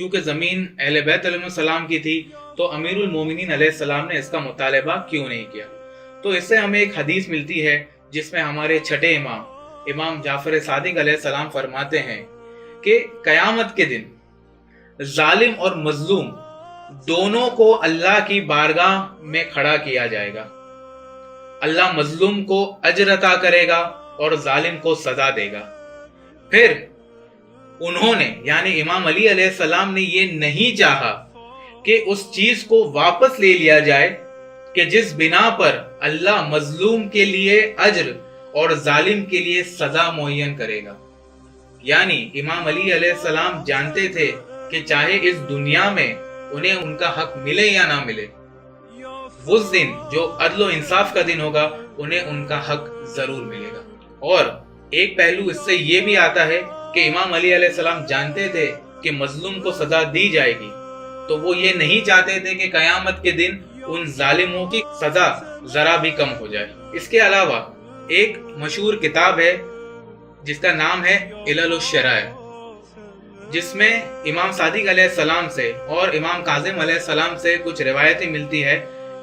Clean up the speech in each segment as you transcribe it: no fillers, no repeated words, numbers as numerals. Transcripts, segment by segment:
चूंकि ज़मीन अहले बैत अलैहिस्सलाम की थी तो अमीरुल मोमिनीन अलैहिस्सलाम ने इसका मुतालबा क्यों नहीं किया। तो इससे हमें एक हदीस मिलती है जिसमें हमारे छठे इमाम जाफर सादिक अलैहिस्सलाम फरमाते हैं कि क़यामत के दिन जालिम और मजलूम दोनों को अल्लाह की बारगाह में खड़ा किया जाएगा। अल्लाह मजलूम को अजर अता करेगा और जालिम को सजा देगा। फिर उन्होंने यानी इमाम अली अलैहिस्सलाम ने ये नहीं चाहा कि उस चीज को वापस ले लिया जाए कि जिस बिना पर अल्लाह मजलूम के लिए अजर और जालिम के लिए सजा मुअय्यन करेगा। यानी इमाम अली अलैहिस्सलाम जानते थे कि चाहे इस दुनिया में उन्हें उनका हक मिले या ना मिले, उस दिन जो अदल और इंसाफ का दिन होगा उन्हें उनका हक जरूर मिलेगा। और एक पहलू इससे ये भी आता है कि इमाम अली अलैहिस्सलाम जानते थे कि मजलूम को सजा दी जाएगी, तो वो ये नहीं चाहते थे कि कयामत के दिन उन जालिमों की सजा जरा भी कम हो जाए। इसके अलावा एक मशहूर किताब है जिसका नाम है इलल शराय, जिसमें इमाम सादिक अलैहिस्सलाम से और इमाम काज़िम अलैहिस्सलाम से कुछ रिवायतें मिलती है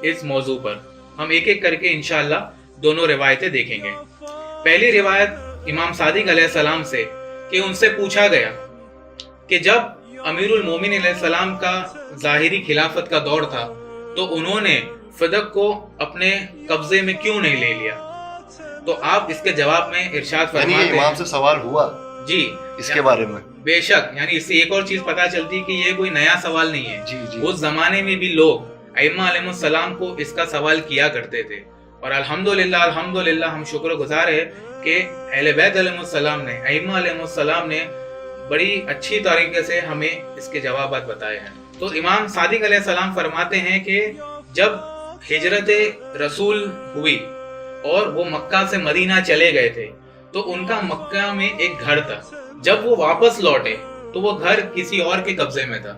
इस मौजू पर। हम एक एक करके इंशाअल्लाह दोनों रिवायतें देखेंगे। पहली रिवायत इमाम सादिक अलैहिस्सलाम से कि उनसे पूछा गया कि जब अमीरुल मोमिनीन अलैहिस्सलाम का ज़ाहिरी खिलाफत का दौर था तो उन्होंने फदक को अपने कब्जे में क्यों नहीं ले लिया। तो आप इसके जवाब में इरशाद फरमाते हैं, इमाम से सवाल हुआ जी इसके बारे में। बेशक, यानी इससे एक और चीज पता चलती है कि ये कोई नया सवाल नहीं है। जी। उस जमाने में भी लोग अइम्मा अलैहिस्सलाम को इसका सवाल किया करते थे और अल्हम्दुलिल्लाह हम शुक्रगुजार है कि अहले बैत अलैहिस्सलाम ने, अइम्मा अलैहिस्सलाम ने बड़ी अच्छी तरीके से हमें इसके जवाब बताए हैं। तो इमाम सादिक अलैहिस्सलाम फरमाते हैं कि जब हिजरत रसूल हुई और वो मक्का से मदीना चले गए थे तो उनका मक्का में एक घर था। जब वो वापस लौटे तो वो घर किसी और के कब्जे में था।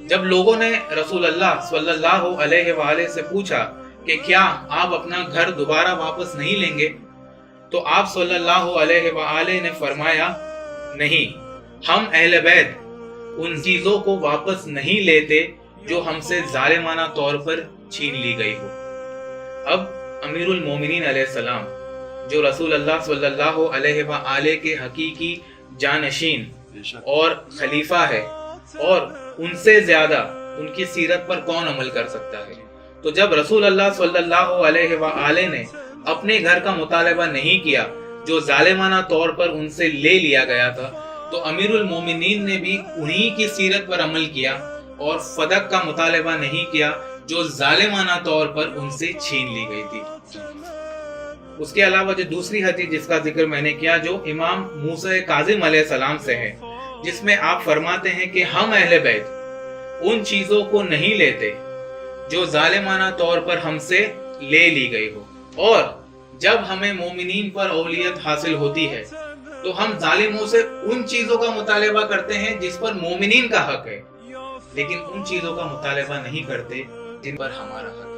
जब लोगों ने रसूल अल्लाह सल्लल्लाहु अलैहि वसल्लम से पूछा कि क्या आप अपना घर दोबारा वापस नहीं लेंगे, तो आप सल्लल्लाहु अलैहि वसल्लम ने फरमाया, नहीं, हम अहले बैत उन चीजों को वापस नहीं लेते जो हमसे जालिमाना तौर पर छीन ली गई हो। अब अमीरुल मोमिनीन अलैहिस्सलाम जो रसूल अल्लाह सल्लल्लाहु अलैहि वसल्लम के हकीकी जानशीन और खलीफा है और उनसे ज्यादा उनकी सीरत पर कौन अमल कर सकता है। तो जब रसूल अल्लाह सल्लल्लाहु अलैहि वसल्लम ने अपने घर का मुतालबा नहीं किया जो जालिमाना तौर पर उनसे ले लिया गया था, तो अमीरुल मोमिनीन ने भी उन्हीं की सीरत पर अमल किया और फदक का मुतालबा नहीं किया जो जालिमाना तौर पर उनसे छीन ली गई थी। उसके अलावा जो दूसरी हदीस जिसका जिक्र मैंने किया जो इमाम मूसा काज़िम अलैहिस्सलाम से है, जिसमें आप फरमाते हैं कि हम अहले बैत उन चीजों को नहीं लेते जो जालिमाना तौर पर हमसे ले ली गई हो, और जब हमें मोमिनीन पर औलियत हासिल होती है तो हम जालिमों से उन चीजों का मुतालबा करते हैं जिस पर मोमिनीन का हक है, लेकिन उन चीजों का मुतालबा नहीं करते जिन पर हमारा हक है।